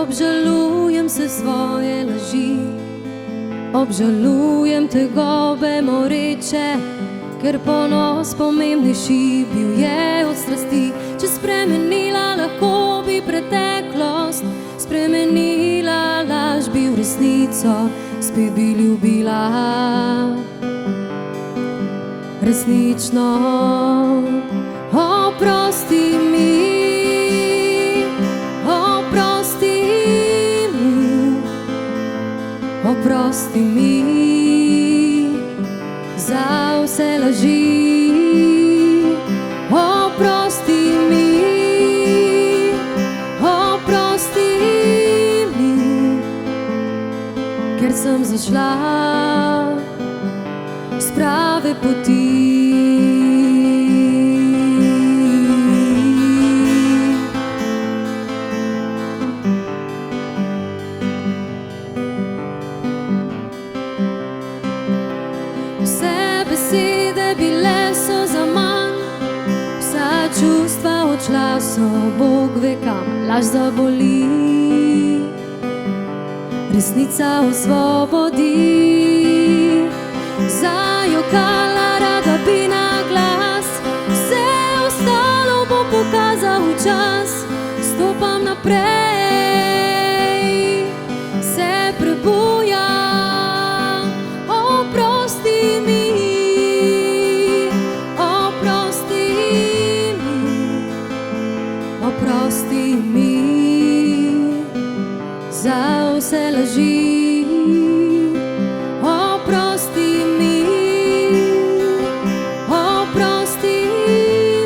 Obžalujem se svoje laži, obžalujem te gobe moreče, ker ponos pomembnejši bil je od strasti. Če spremenila lahko bi preteklost, spremenila laž bi v resnico, spet bi ljubila resnično. Oprosti mi, oprosti mi, oprosti mi za vse laži. Oprosti mi, oprosti mi, ker sem zašla s prave poti. Vse besede bile so zaman, vsa čustva odšla so, Bog ve kam. Laž zaboli, resnica osvobodi. Zajokala rada bi na glas, vse ostalo bo pokazal čas. Stopam naprej, se prebujam. Oprosti mi, oprosti mi, oprosti mi za vse laži. Oprosti mi, oprosti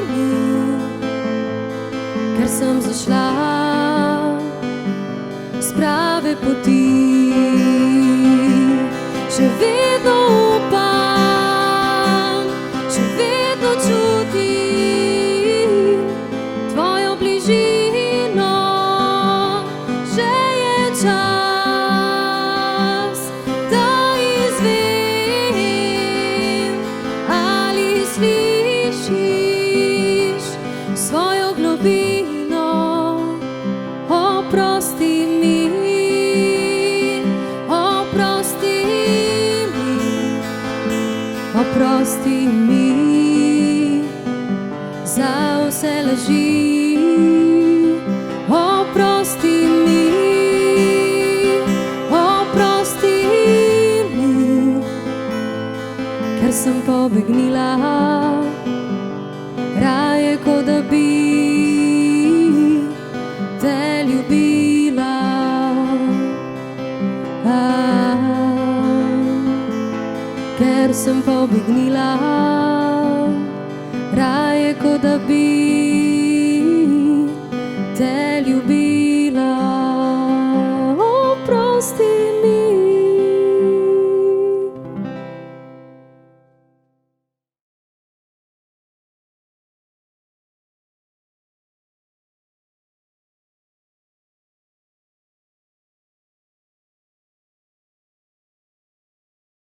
mi, ker sem zašla s prave poti. Še vedno upam, še vedno čutim tvojo bližino. Že je čas, da izvem, ali slišiš svojo globino. Oprosti mi, oprosti mi, oprosti mi za vse laži. Oprosti mi, oprosti mi, ker sem pobegnila raje, kot da bi te ljubila. Ker sem pobegnila raje, kot da bi te ljubila.